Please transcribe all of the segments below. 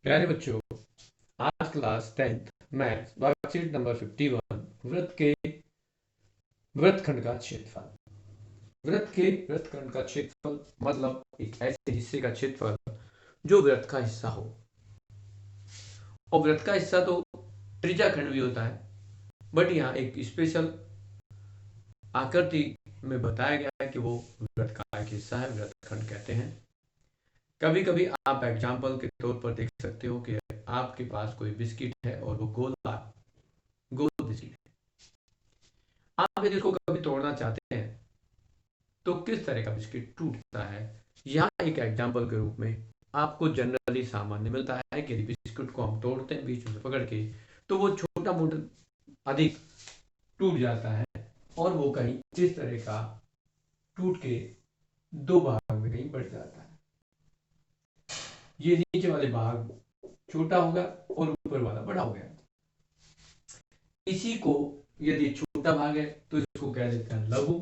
प्यारे बच्चों, आज class 10th maths worksheet number 51 वृत्तखंड का क्षेत्रफल। वृत्तखंड का क्षेत्रफल मतलब एक ऐसे हिस्से का क्षेत्रफल जो वृत्त का हिस्सा हो। और वृत्त का हिस्सा तो त्रिज्याखंड भी होता है, बट यहाँ एक स्पेशल आकृति में बताया गया है कि वो वृत्त का एक हिस्सा है, वृत्तखंड कहते हैं। कभी कभी आप एग्जाम्पल के तौर पर देख सकते हो कि आपके पास कोई बिस्किट है और वो गोल बिस्किट है। आप यदि इसको कभी तोड़ना चाहते हैं तो किस तरह का बिस्किट टूटता है, यहाँ एक एग्जाम्पल के रूप में आपको जनरली सामान्य मिलता है कि यदि बिस्कुट को हम तोड़ते हैं बीच में से पकड़ के तो वो छोटा मोटा अधिक टूट जाता है और वो कहीं इस तरह का टूट के दो भाग में कहीं बढ़ जाता है। ये नीचे वाले भाग छोटा होगा और ऊपर वाला बड़ा हो गया। इसी को यदि छोटा भाग है तो इसको कह देते हैं लघु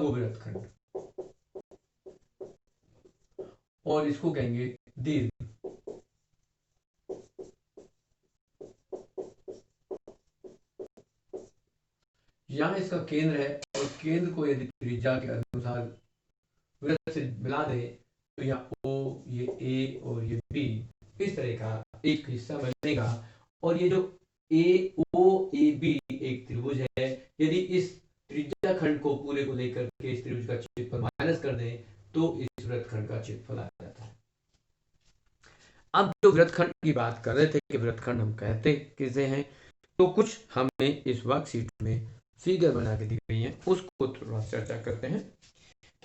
वृत्तखंड और इसको कहेंगे दीर्घ। यहाँ इसका केंद्र है और केंद्र को यदि त्रिज्या के अनुसार वृत्त से मिला दे तो यहाँ O, ये A और ये B इस तरह का एक हिस्सा बनेगा। और ये जो AOAB एक त्रिभुज है, यदि इस त्रिज्या खंड को पूरे को लेकर के इस त्रिभुज का क्षेत्रफल माइनस कर दें तो इस वृत्तखंड का क्षेत्रफल आ जाता है। अब जो वृत्तखंड की बात कर रहे थे कि वृत्तखंड हम कहते किसे हैं, तो कुछ हमें इस वर्कशीट में फिगर बना के दी गई है, उसको थोड़ा चर्चा करते हैं।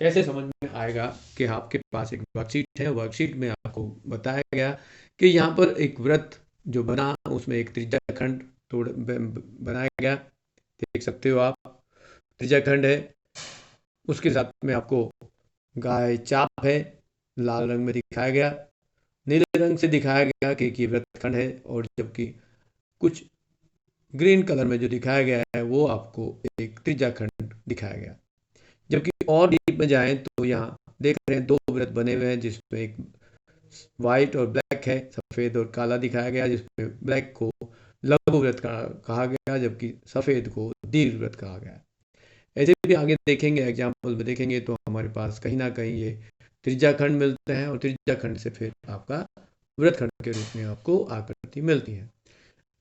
कैसे समझ में आएगा कि आपके पास एक वर्कशीट है, वर्कशीट में आपको बताया गया कि यहाँ पर एक वृत्त जो बना उसमें एक त्रिज्याखंड बनाया गया, देख सकते हो आप त्रिज्याखंड है। उसके साथ में आपको गाय चाप है, लाल रंग में दिखाया गया, नीले रंग से दिखाया गया कि वृत्तखंड है, और जबकि कुछ ग्रीन कलर में जो दिखाया गया है वो आपको एक त्रिज्याखंड दिखाया गया। जबकि और डीप में जाएं तो यहाँ देख रहे हैं दो वृत्त बने हुए हैं जिसमें एक व्हाइट और ब्लैक है, सफेद और काला दिखाया गया, जिसमें ब्लैक को लघु वृत्त कहा गया जबकि सफेद को दीर्घ वृत्त कहा गया। ऐसे भी आगे देखेंगे, एग्जाम्पल में देखेंगे तो हमारे पास कहीं ना कहीं ये त्रिज्याखंड मिलते हैं और त्रिज्याखंड से फिर आपका वृत्तखंड के रूप में आपको आकृति मिलती है।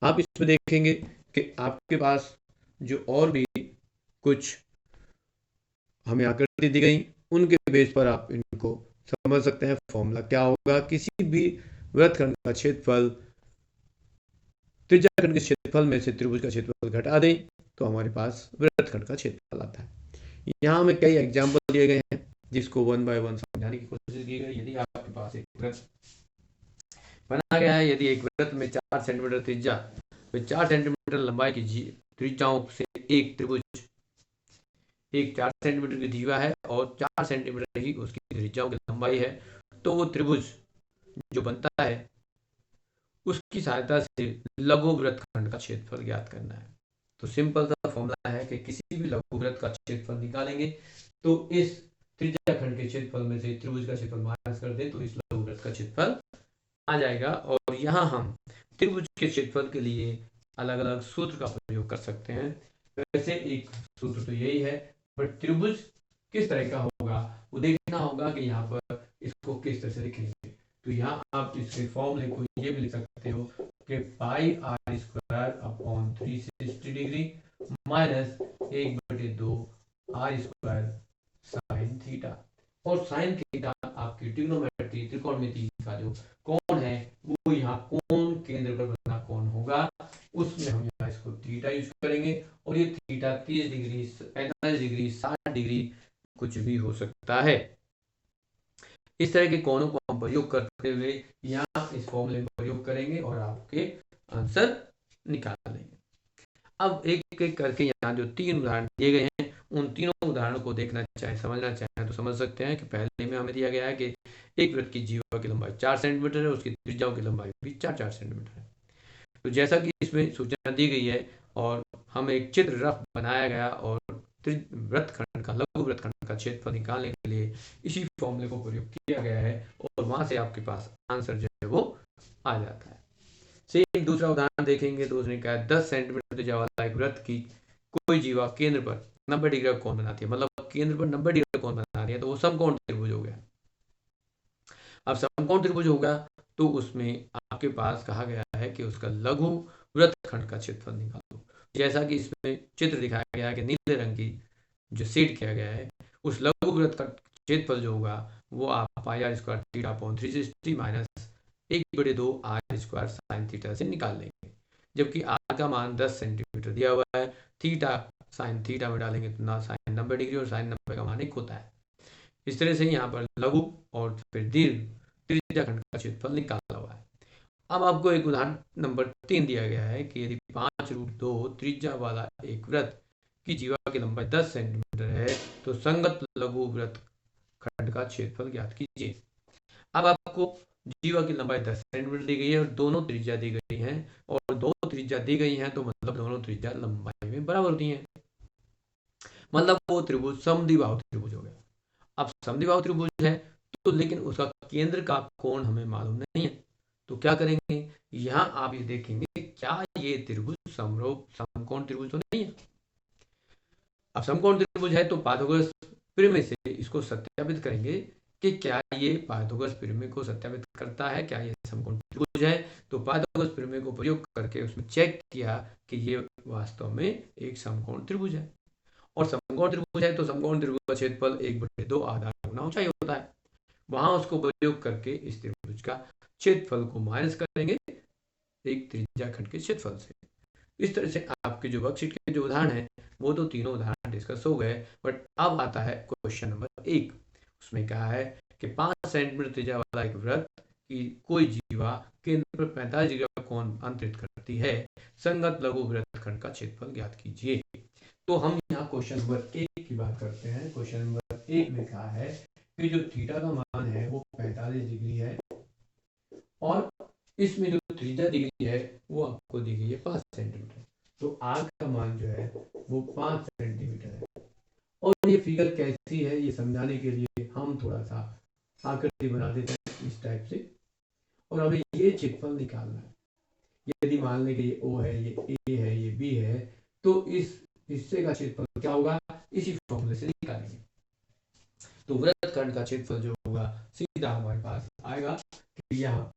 आप इसमें देखेंगे कि आपके पास जो और भी कुछ हमें आकृति दी गई उनके बेस पर आप इनको समझ सकते हैं। फॉर्मूला क्या होगा, किसी भी वृत्तखंड का क्षेत्रफल त्रिज्याखंड के क्षेत्रफल में से त्रिभुज का क्षेत्रफल घटा दें तो हमारे पास वृत्तखंड का क्षेत्रफल आता है। यहाँ में कई एग्जाम्पल दिए गए हैं जिसको वन बाय वन समझाने की कोशिश की गई। यदि आपके पास एक वृत्त बना गया है, यदि एक वृत्त में 4 सेंटीमीटर त्रिज्या, 4 सेंटीमीटर लंबाई की त्रिज्याओं से एक त्रिभुज, एक 4 सेंटीमीटर की दीवार है और 4 सेंटीमीटर ही उसकी त्रिज्याओं की लंबाई है, तो वो त्रिभुज जो बनता है उसकी सहायता से लघु वृत्तखंड का क्षेत्रफल ज्ञात करना है। तो सिंपल सा फॉर्मूला है कि किसी भी लघु वृत्त का क्षेत्रफल निकालेंगे तो इस त्रिज्याखंड के क्षेत्रफल में से त्रिभुज का क्षेत्रफल माइनस कर दे तो इस लघु वृत्त का क्षेत्रफल आ जाएगा। और यहाँ हम त्रिभुज के क्षेत्रफल के लिए अलग अलग सूत्र का प्रयोग कर सकते हैं। वैसे एक सूत्र तो यही है, बट त्रिभुज किस तरह का होगा वो देखना होगा कि यहाँ पर इसको किस तरह से लिखेंगे। तो यहाँ आप इसके फॉर्मूले को ये भी लिख सकते हो कि pi r square upon 360 degree minus 1/2 r square sine theta. और साइन थीटा आपकी ट्रिग्नोमेट्री त्रिकोणमिति का जो कोण है वो यहाँ कोण केंद्र पर बना कोण होगा, उसमें हम यहाँ इसको थीटा यूज करेंगे। और ये थीटा 30 डिग्री, 45 डिग्री, 60 डिग्री कुछ भी हो सकता है। इस तरह के कोणों को हम प्रयोग करते हुए यहाँ इस फॉर्मूले में प्रयोग करेंगे और आपके आंसर निकाल लेंगे। अब एक एक करके यहाँ जो 3 उदाहरण दिए गए हैं उन तीनों उदाहरणों को देखना चाहे समझना चाहे तो समझ सकते हैं कि पहले में हमें दिया गया है कि एक वृत्त की जीवा की लंबाई 4 सेंटीमीटर है, उसकी त्रिज्याओं की लंबाई भी 4-4 सेंटीमीटर है। तो जैसा कि इसमें सूचना दी गई है और हमें एक चित्र रफ बनाया गया और वृत्तखंड का, लघु वृत्तखंड का क्षेत्रफल निकालने के लिए इसी फॉर्मूले को प्रयोग किया गया है और वहां से आपके पास आंसर जो है वो आ जाता है। सेम दूसरा उदाहरण देखेंगे तो उसने कहा 10 सेंटीमीटर त्रिज्या वाला एक वृत्त की कोई जीवा केंद्र पर 90 डिग्री का कोण बनाती है, मतलब केंद्र पर 90 डिग्री का कोण बना रही है, तो वो समकोण त्रिभुज हो गया। अब समकोण त्रिभुज होगा तो उसमें आपके पास कहा गया है कि उसका लघु वृत्तखंड का क्षेत्रफल निकालो। जैसा कि इसमें चित्र दिखाया गया है कि नीले रंग की जो शेड किया गया है, उस लघु वृत्त का क्षेत्रफल जो होगा वो आप pi r square theta upon 360 minus 1/2 r square sine theta से निकाल लेंगे। जबकि आर का मान 10 सेंटीमीटर दिया हुआ है, थीटा साइन थीटा में डालेंगे तो ना साइन 90 डिग्री और साइन 90 का मान 1 होता है। इस तरह से यहाँ पर लघु और फिर दीर्घ त्रिज्या खंड का क्षेत्रफल निकाला हुआ है। अब आपको एक उदाहरण नंबर 3 दिया गया है कि यदि 5√2 त्रिज्या वाला एक वृत्त की जीवा की लंबाई 10 सेंटीमीटर है तो संगत लघु वृत्त खंड का क्षेत्रफल ज्ञात कीजिए। अब आपको जीवा की लंबाई 10 सेंटीमीटर दी गई है और दोनों त्रिज्या दी गई हैं, और दो त्रिज्या दी गई हैं तो मतलब दोनों त्रिज्या लंबाई में बराबर होती हैं, मतलब वो त्रिभुज समद्विबाहु त्रिभुज हो गया। अब समद्विबाहु त्रिभुज है तो लेकिन उसका केंद्र का कोण हमें मालूम नहीं है, तो क्या करेंगे, यहाँ आप ये देखेंगे क्या ये त्रिभुज समकोण त्रिभुज तो नहीं है। अब समकोण त्रिभुज है तो पाइथागोरस प्रमेय से इसको सत्यापित करेंगे कि क्या ये पाइथागोरस प्रमेय को सत्यापित करता है, क्या ये समकोण त्रिभुज है। तो पाइथागोरस प्रमेय को प्रयोग करके उसमें चेक किया कि ये वास्तव में एक समकोण त्रिभुज है, और समकोण त्रिभुज है तो समकोण त्रिभुज का क्षेत्रफल 1/2 आधार गुना ऊंचाई होता है। वहां उसको प्रयोग करके इस त्रिभुज का क्षेत्रफल को माइनस करेंगे एक त्रिज्या खंड के क्षेत्रफल से। इस तरह से आपके जो वर्कशीट के जो उदाहरण है वो तो तीनों उदाहरण डिस्कस हो गए, बट अब आता है क्वेश्चन नंबर 1। उसमें कहा है कि 5 सेंटीमीटर त्रिज्या वाला एक वृत्त की कोई जीवा केंद्र पर 45 डिग्री का कोण अंतरित करती है, संगत लघु वृत्तखंड का क्षेत्रफल ज्ञात कीजिए। तो हम यहाँ क्वेश्चन नंबर 1 की बात करते हैं। क्वेश्चन नंबर 1 में कहा है कि जो थीटा का मान है वो 45 डिग्री है और इसमें जो त्रिज्या दी गई है वो आपको दी गई है 5 सेंटीमीटर, तो आर का मान जो है वो 5 सेंटीमीटर है। और ये फिगर कैसी है ये समझाने के लिए हम थोड़ा सा आकृति बना देते हैं इस टाइप से, और हमें ये क्षेत्रफल निकालना है। यदि मान लें कि ये ओ है, ये ए है, ये बी है, तो इस हिस्से का क्षेत्रफल क्या होगा, इसी फॉर्मूले से निकालेंगे। तो वृत्तखंड का क्षेत्रफल जो होगा सीधा हमारे पास आएगा कि यहाँ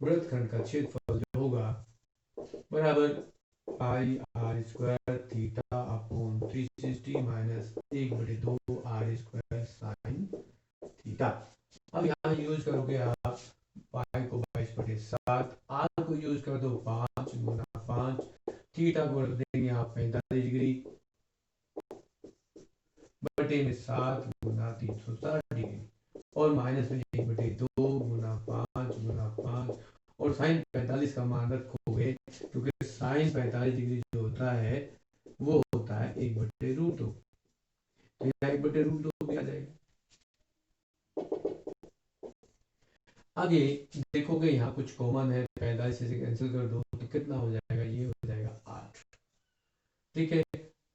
वृत्तखंड का क्षेत्रफल जो होगा बराबर pi r square theta upon 360 minus 1/2 r square sine theta. अब यहाँ यूज करोगे आप पाई को 22/7, आर को यूज कर दो 5 गुना 5, थीटा को रख देंगे आप 45 डिग्री बटे में 7 गुना 360 डिग्री, और माइनस में 1/2 गुना 5 गुना 5, और साइन 45 का मान रखोगे क्योंकि साइन 45 डिग्री जो होता है वो होता है 1/√2, तो यहाँ 1/√2 भी आ जाएगा। आगे देखोगे यहाँ कुछ कॉमन है, 45 से कैंसिल कर दो तो कितना हो जाएगा, ये हो जाएगा 8। ठीक है,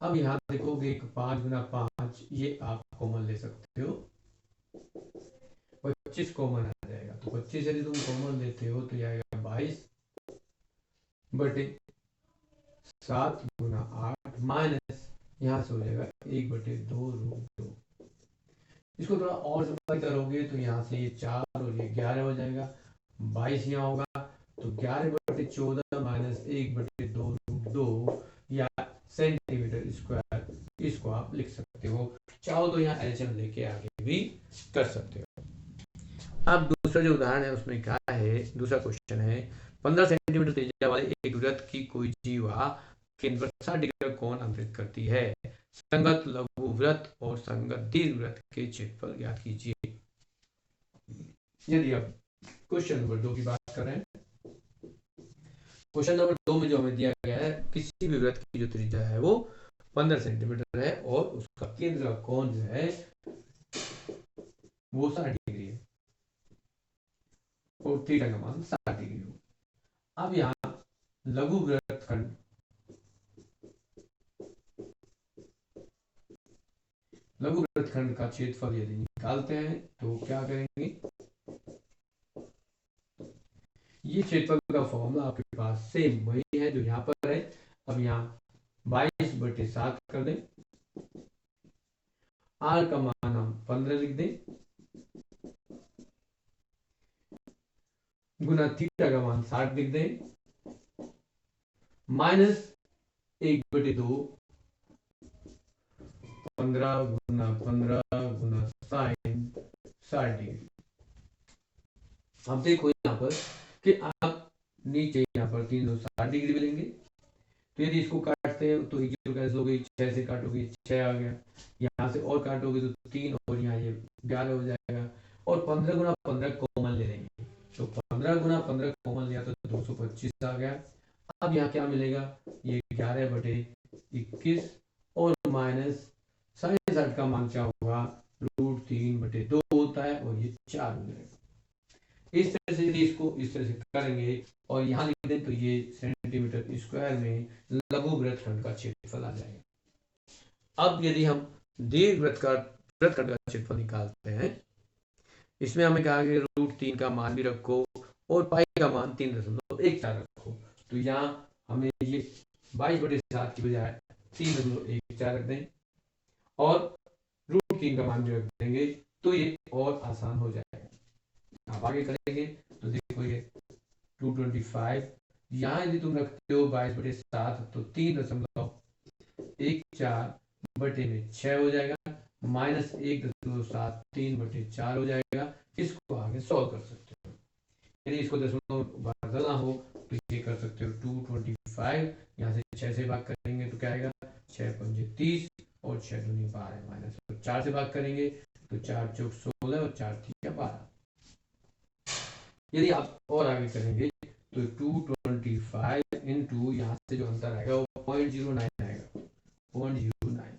अब यहाँ देखोगे 5 गुना 5 ये आप कॉमन ले सकते हो, 25 कॉमन आ जाएगा, तो 25 यदि तुम कॉमन लेते हो तो ये आएगा 22 बटे 7 गुना 8 माइनस यहाँ से हो जाएगा 1/2√2। इसको थोड़ा और सिंपल करोगे तो यहाँ से ये 4 और ये 11 हो जाएगा, 22 यहाँ होगा तो 11/14 माइनस 1/2√2 या सेंटीमीटर स्क्वायर, इसको आप लिख सकते हो। चाहो तो यहाँ एलसीएम लेके आगे भी कर सकते हो। अब दूसरा जो उदाहरण है उसमें क्या है, दूसरा क्वेश्चन है 15 सेंटीमीटर त्रिज्या वाले एक वृत्त की कोई जीवा केंद्र पर 60 डिग्री का कोण अंतरित करती है, संगत लघु वृत्त और संगत दीर्घ वृत्त के क्षेत्रफल ज्ञात कीजिए। यदि आप क्वेश्चन नंबर 2 की बात कर रहे हैं, क्वेश्चन नंबर 2 में जो हमें दिया गया है किसी भी वृत्त की जो त्रिज्या है वो 15 सेंटीमीटर है और उसका केंद्र का कोण जो है वो 60 डिग्री है और थीटा का मान 60 डिग्री हो। अब यहाँ लघु वृत्तखंड का क्षेत्रफल यदि निकालते हैं तो क्या करेंगे, ये क्षेत्रफल का फॉर्मूला आपके पास सेम वही है जो यहाँ पर है। अब यहाँ 22/7 कर दें, आर का मान हम 15 लिख दें, गुना थीटा का मान 60 लिख दें, माइनस 1/2 15 गुना 15 गुना साइन 60 डिग्री। अब देखो यहाँ पर कि आप नीचे यहाँ पर 360 डिग्री मिलेंगे, तो यदि इसको काटते हैं तो कैसे लोगे, 6 से काटोगे 6 आ गया, यहाँ से और काटोगे तो 3 और यहाँ ये 11 हो जाएगा, और 15 गुना 15 कॉमन ले लेंगे, तो 15 गुना 15 कॉमन लिया तो 225 आ गया। अब यहाँ क्या मिलेगा, ये 11/21 और माइनस साइन 60 का मान क्या होगा, √3/2 होता है, और ये 4 हो जाएगा। इस तरह से यदि इसको इस तरह से करेंगे और यहाँ लिख दें तो ये सेंटीमीटर स्क्वायर में लघु वृत्तखंड का क्षेत्रफल आ जाएगा। अब यदि हम दीर्घ वृत्तखंड का क्षेत्रफल निकालते हैं, इसमें हमें कहा कि √3 का मान भी रखो और पाई का मान 3.14 रखो, तो यहाँ हमें ये 22/7 की बजाय 3.14 रख दें और √3 का मान भी रख देंगे, तो ये और आसान हो जाएगा। आप आगे करेंगे तो देखो ये 225, यहाँ यदि तुम रखते हो 22/7 तो 3.14/6 हो जाएगा, माइनस 1.73/4 हो जाएगा। इसको आगे सॉल्व कर सकते हो, यदि इसको दशमलव बदलना हो तो ये कर सकते हो 225, यहाँ से 6 से भाग करेंगे तो क्या आएगा, 6 पंजे 30 और 6 दूनी 12, माइनस 4 से भाग करेंगे तो 4 चौक 16 और 4 3 12। यदि आप और आगे करेंगे तो 225 इंटू यहाँ से जो अंतर आएगा वो 0.09 आएगा, 0.09।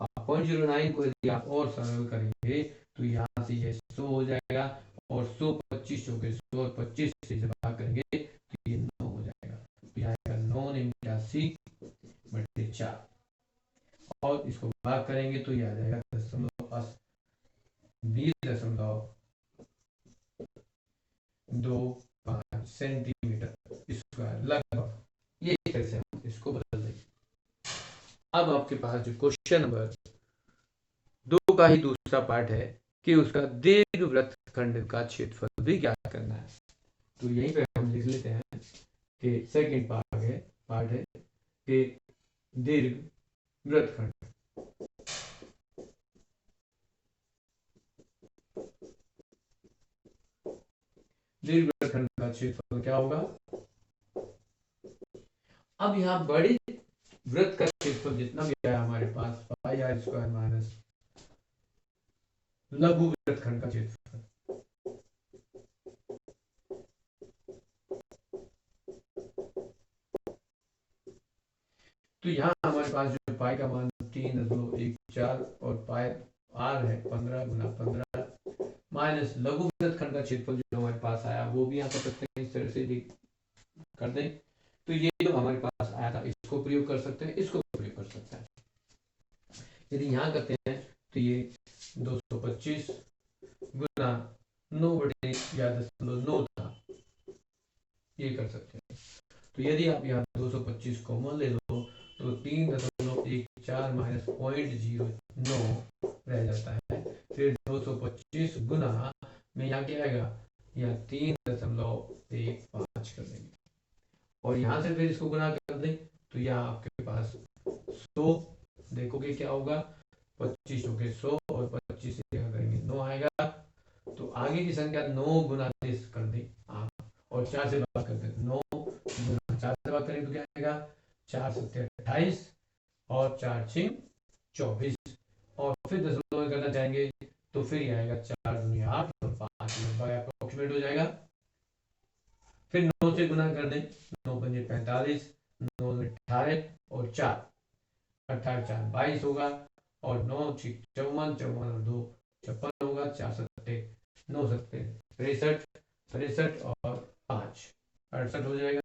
अब 0.09 को यदि आप और सरल करेंगे तो यहाँ से ये 100 हो जाएगा, और 100 25 चौके 100 और 25 से जब भाग करेंगे तो ये 9 हो जाएगा, तो यहाँ आएगा 9 × 4, और इसको भाग करेंगे तो ये आ जाएगा 20.25 सेंटीमीटर स्क्वायर लगभग। ये तरह से हम इसको बदल देंगे। अब आपके पास जो क्वेश्चन नंबर 2 का ही दूसरा पार्ट है कि उसका दीर्घ वृत्तखंड का क्षेत्रफल भी ज्ञात करना है, तो यहीं पे हम लिख लेते हैं कि सेकंड पार्ट है कि दीर्घ वृत्तखंड का क्षेत्रफल क्या होगा। अब यहाँ बड़े वृत्त का क्षेत्रफल जितना भी आया हमारे पास πr² माइनस लघु वृत्तखंड का क्षेत्रफल, तो यहाँ हमारे पास जो पाई का मान 3.14 और पाई आर है 15 × 15 माइनस लघु वृत्तखंड का क्षेत्रफल जो हमारे पास आया वो भी यहाँ कर सकते हैं, इस तरह से कर दें, तो ये जो हमारे पास आया था इसको प्रयोग कर सकते हैं, इसको प्रयोग कर सकते हैं। यदि यहाँ करते हैं तो ये 225 गुना 9/9 था, ये कर सकते हैं। तो यदि आप यहाँ 225 कॉमन ले लो तो 3.14 माइनस 0.09 रह जाता है, फिर 225 गुना में यहाँ क्या आएगा, यहाँ 3.15 कर देंगे, और यहाँ से फिर इसको गुना कर दें तो यहाँ आपके पास 100, देखोगे क्या होगा, 25 चौके 100 और 25 से करेंगे 9 आएगा, तो आगे की संख्या 9 गुना 10 कर दें आप, और 4 से भाग कर दें, 9 गुना 4 से भाग करेंगे तो क्या आएगा, 4 7 28 और 4 6 24, और फिर दशमलव करना चाहेंगे तो फिर ये आएगा 4 दूनी 8 और 5 लगभग अप्रोक्सीमेट हो जाएगा। फिर 9 से गुना कर दें, 9 पंजे 45, 9 18 और 4 18 4 22 होगा, और 9 6 54, 54 और 2 56 होगा, 4 7 9 7 63 63 और 5 68 हो जाएगा।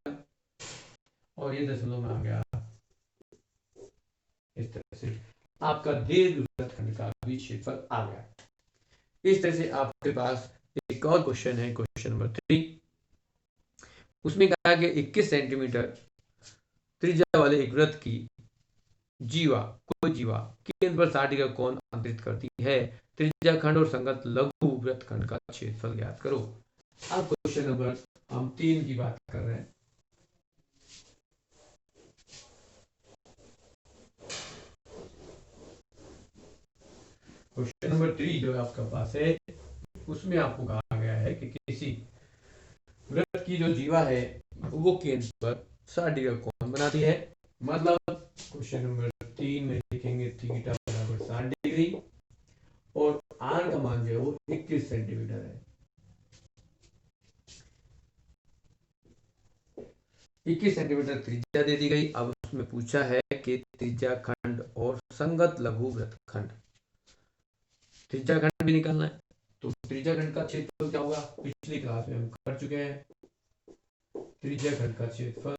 और ये दशमलव में आ गया। इस तरह से आपका दीर्घ वृत्तखंड का भी क्षेत्रफल आ गया। इस तरह से आपके पास एक और क्वेश्चन है, क्वेश्चन नंबर 3। उसमें कहा कि 21 सेंटीमीटर त्रिज्या वाले एक वृत्त की कोई जीवा केंद्र पर 60 डिग्री का कोण अंतरित करती है। त्रिज्या खंड और संगत लघु वृत्तखंड का क्षेत्रफल ज्ञात करो। अब क्वेश्चन नंबर हम 3 की बात कर रहे हैं। क्वेश्चन नंबर 3 जो आपका पास है, उसमें आपको कहा गया है कि किसी वृत्त की जो जीवा है वो केंद्र पर 60 डिग्री का कोण बनाती है। मतलब क्वेश्चन नंबर 3 में लिखेंगे थीटा बराबर 60 डिग्री और आर का मान जो है वो 21 सेंटीमीटर है। 21 सेंटीमीटर त्रिज्या दे दी गई। अब उसमें पूछा है कि त्रिज्या खंड और संगत लघु वृत्तखंड, त्रिज्या खंड भी निकालना है। तो त्रिज्या खंड का क्षेत्रफल क्या होगा, पिछली क्लास में हम कर चुके हैं। त्रिज्या खंड का क्षेत्रफल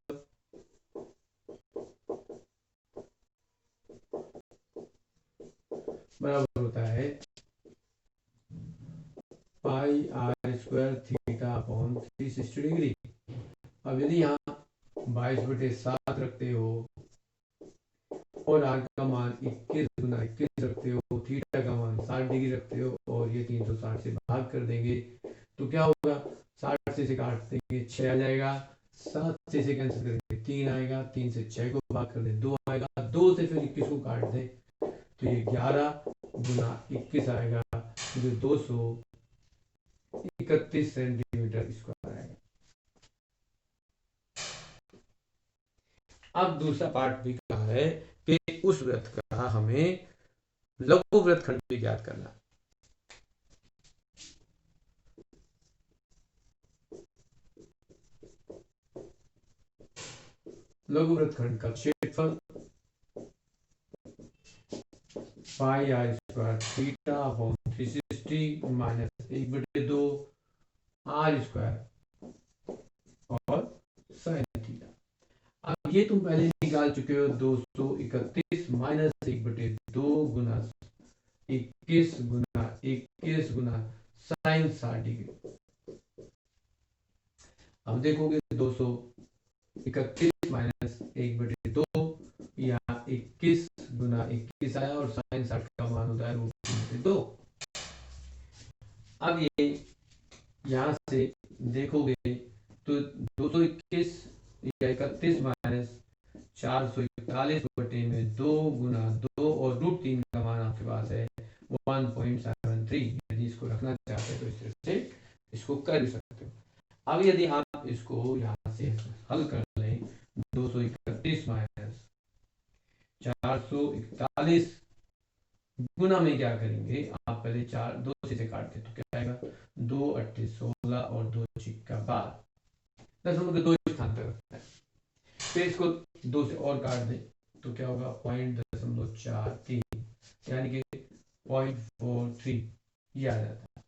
बराबर होता है pi r square theta upon 360 degree. अब यदि यहाँ 22/7 रखते हो और आर का मान 21 गुना 21 रखते हो, थीटा का मान 60 डिग्री रखते हो और ये 360 से भाग कर देंगे तो क्या होगा, 60 से काट देंगे 6 आ जाएगा, 7 से कैंसिल करेंगे 3 आएगा, 3 से 6 को भाग कर दें 2 आएगा, 2 से फिर 21 को काट दें तो ये 11 गुना 21 आएगा जो 231 सेंटीमीटर स्क्वायर आएगा। अब दूसरा पार्ट भी कहा है कि उस वृत्त का हमें लघु वृत्तखंड भी ज्ञात करना। लघु वृत्तखंड का क्षेत्रफल pi r square theta upon 360 minus 1/2 r square और साइन थीटा। अब ये तुम पहले निकाल चुके हो, 231 माइनस 1/2 गुना 21 गुना 21 गुना साइन 60 डिग्री। अब देखोगे 231 माइनस 1/2 या 21 गुना 21 आया और साइन 60 का मान होता है √2। अब ये यहां से देखोगे तो 221 या 31 माइनस 441/2 गुना 2 और √3 का मान आपके पास है 1.73। यदि इसको रखना चाहते हो तो इस तरह से इसको कर भी सकते हो। अब यदि आप इसको यहाँ से हल कर लें, 231 माइनस 441 गुना में क्या करेंगे, आप पहले 2 से काटते तो क्या आएगा, 2 8 16 और 2 6 12, दशमलव के 2 स्थान पर रखता है। फिर इसको 2 से और काट दें तो क्या होगा 0.43 यानी कि 0.43 ये आ जाता है।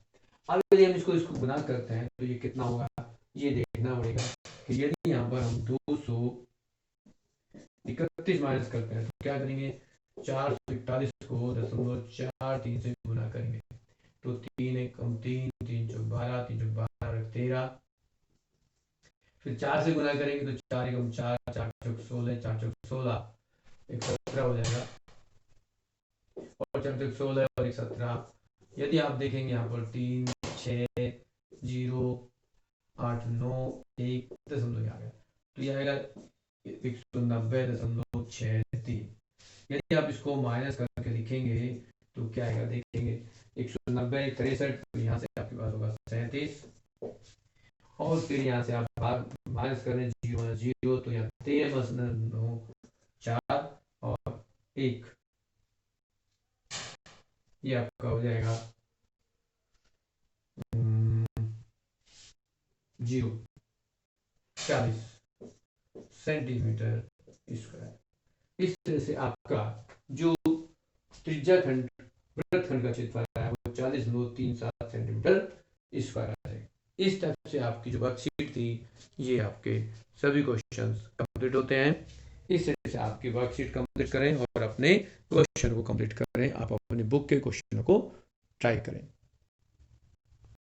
अब यदि हम इसको गुना करते हैं तो ये कितना होगा, ये देखना पड़ेगा कि यदि यहाँ पर हम 231 माइनस करते हैं तो क्या करेंगे, 441 को 0.43 से गुना करेंगे तो 3 1 3 3 चौक 12 3 चौक 12 13, फिर 4 से गुना करेंगे तो 4 1 4 4 चौक 16 4 चौक 16 एक 17 हो जाएगा और 4 चौक 16 और 1 17। यदि आप देखेंगे यहाँ पर 3 6 0 8 9 1 दशमलव आ गया तो ये आएगा 190.63। यदि आप इसको माइनस करके लिखेंगे तो क्या आएगा, देखेंगे 190 63 तो यहाँ से आपके पास होगा 37 और फिर यहाँ से आप माइनस करें 0 0 तो यहाँ 13 9 4 और 1 ये आपका हो जाएगा 40 सेंटीमीटर स्क्वायर। इस तरह से आपका जो त्रिज्या खंड वृत्तखंड का क्षेत्रफल है वो 40.37 सेंटीमीटर स्क्वायर है। इस टाइप से आपकी जो वर्कशीट थी ये आपके सभी क्वेश्चंस कंप्लीट होते हैं। इस तरह से आपकी वर्कशीट कंप्लीट करें और अपने क्वेश्चन को कंप्लीट करें। आप अपनी बुक के क्वेश्चन को ट्राई करें।